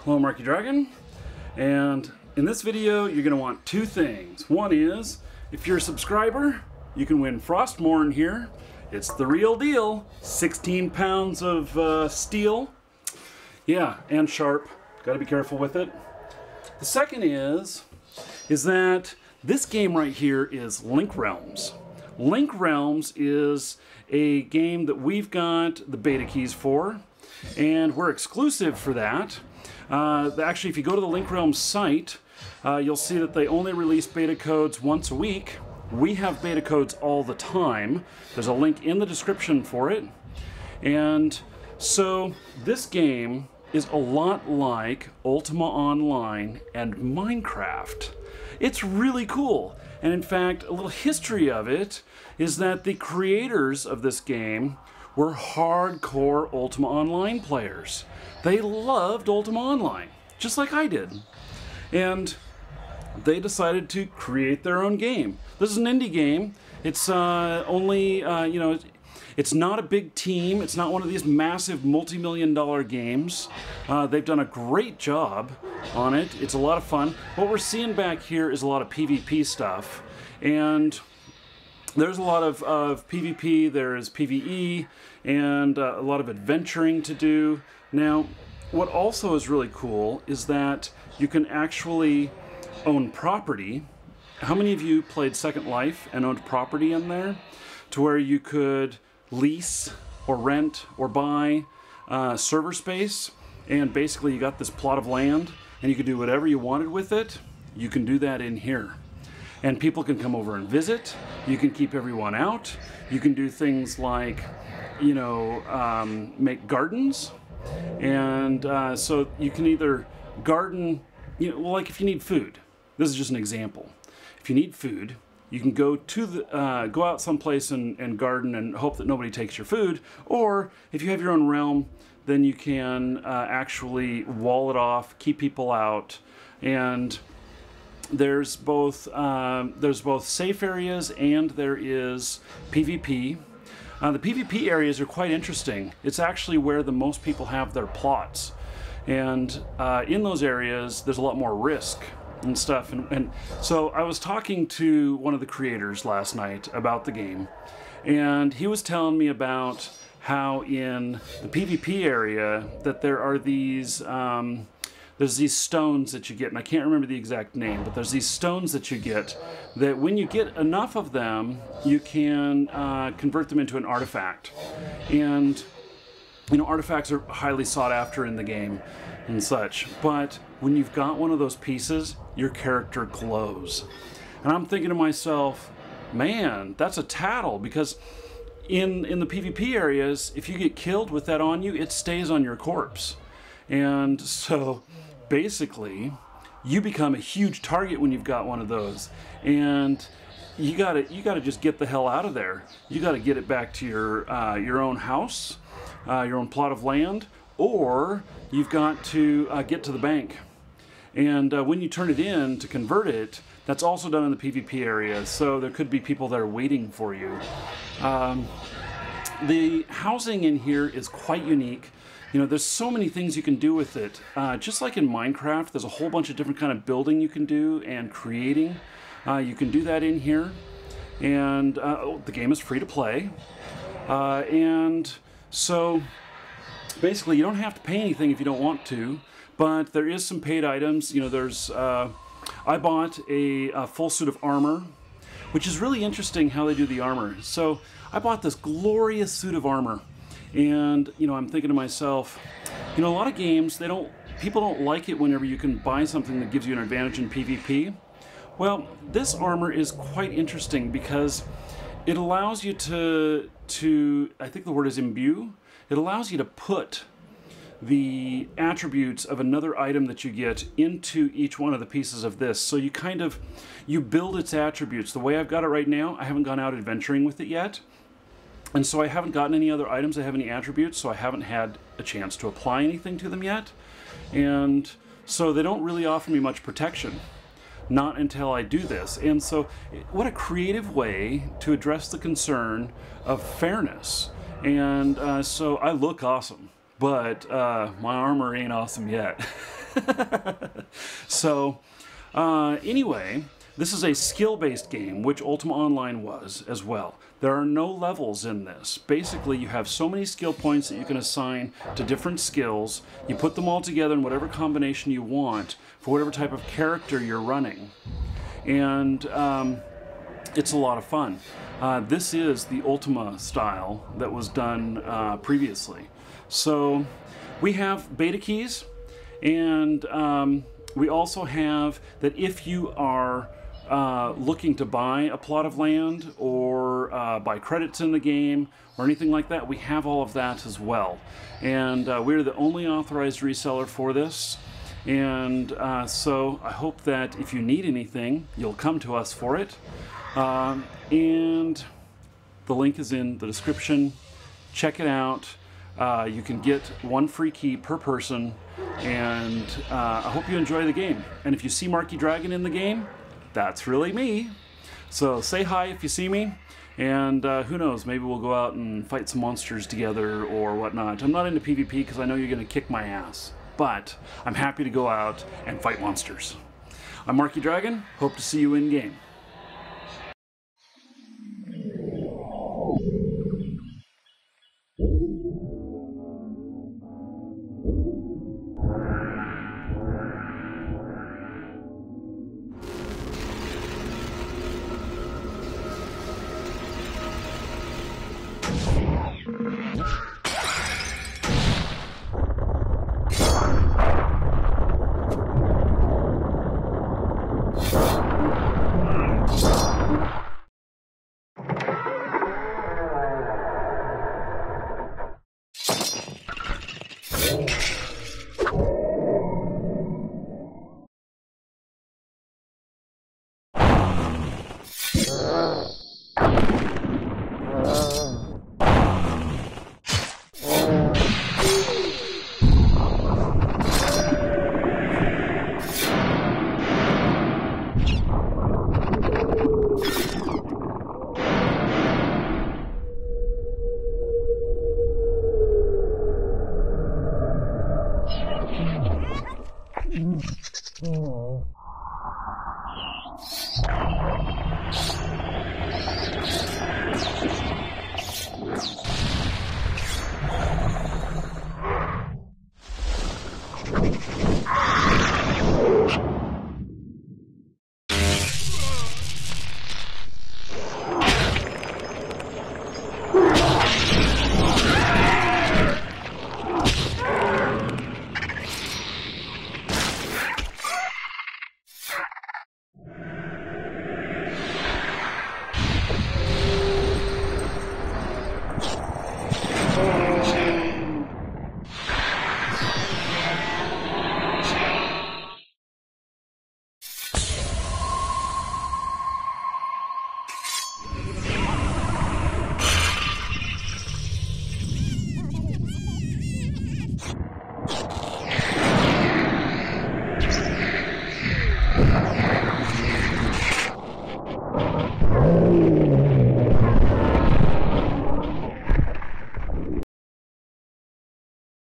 Hello, Markee Dragon, and in this video you're going to want two things. One is, if you're a subscriber, you can win Frostmourne here. It's the real deal. 16 pounds of steel. Yeah, and sharp. Got to be careful with it. The second is that this game right here is Link Realms. Link Realms is a game that we've got the beta keys for, and we're exclusive for that. Actually, if you go to the Link Realms site, you'll see that they only release beta codes once a week. We have beta codes all the time. There's a link in the description for it. And so this game is a lot like Ultima Online and Minecraft. It's really cool. And in fact, a little history of it is that the creators of this game were hardcore Ultima Online players. They loved Ultima Online, just like I did. And they decided to create their own game. This is an indie game. It's it's not a big team. It's not one of these massive multi-million-dollar games. They've done a great job on it. It's a lot of fun. What we're seeing back here is a lot of PvP stuff. And there's a lot of PvP, there's PvE, and a lot of adventuring to do. Now, what also is really cool is that you can actually own property. How many of you played Second Life and owned property in there? To where you could lease or rent or buy server space, and basically you got this plot of land and you could do whatever you wanted with it. You can do that in here. And people can come over and visit. You can keep everyone out. You can do things like, make gardens. And so you can either garden, like if you need food. This is just an example. If you need food, you can go to the go out someplace and garden and hope that nobody takes your food. Or if you have your own realm, then you can actually wall it off, keep people out, and there's both safe areas and there is PvP. The PvP areas are quite interesting. It's actually where the most people have their plots, and in those areas there's a lot more risk and stuff. And so I was talking to one of the creators last night about the game, and he was telling me about how in the PvP area that there are these there's these stones that you get, and I can't remember the exact name, but there's these stones that you get that when you get enough of them, you can convert them into an artifact. And artifacts are highly sought after in the game and such, but when you've got one of those pieces, your character glows. And I'm thinking to myself, man, that's a tattle, because in the PvP areas, if you get killed with that on you, it stays on your corpse. And so basically you become a huge target when you've got one of those, and you gotta just get the hell out of there. You gotta get it back to your own house, your own plot of land, or you've got to get to the bank. And when you turn it in to convert it, that's also done in the PvP area, so there could be people there waiting for you. The housing in here is quite unique. There's so many things you can do with it. Just like in Minecraft, there's a whole bunch of different kind of building you can do and creating. You can do that in here. And the game is free to play. And so basically you don't have to pay anything if you don't want to, but there is some paid items. I bought a full suit of armor, which is really interesting how they do the armor. So I bought this glorious suit of armor. And I'm thinking to myself, a lot of games, people don't like it whenever you can buy something that gives you an advantage in PvP. Well, this armor is quite interesting because it allows you to I think the word is imbue. It allows you to put the attributes of another item that you get into each one of the pieces of this. So you build its attributes. The way I've got it right now, I haven't gone out adventuring with it yet. And so I haven't gotten any other items that have any attributes, so I haven't had a chance to apply anything to them yet. And so they don't really offer me much protection, not until I do this. And so what a creative way to address the concern of fairness. And so I look awesome, but my armor ain't awesome yet. So, anyway, this is a skill-based game, which Ultima Online was as well. There are no levels in this. Basically, you have so many skill points that you can assign to different skills. You put them all together in whatever combination you want for whatever type of character you're running. And it's a lot of fun. This is the Ultima style that was done previously. So we have beta keys, and we also have that if you are looking to buy a plot of land or buy credits in the game or anything like that, we have all of that as well. And we're the only authorized reseller for this. And so I hope that if you need anything, you'll come to us for it. And the link is in the description. Check it out. You can get 1 free key per person, and I hope you enjoy the game. And if you see Markee Dragon in the game, that's really me. So say hi if you see me, and who knows, maybe we'll go out and fight some monsters together or whatnot. I'm not into PvP because I know you're going to kick my ass, but I'm happy to go out and fight monsters. I'm Markee Dragon. Hope to see you in game.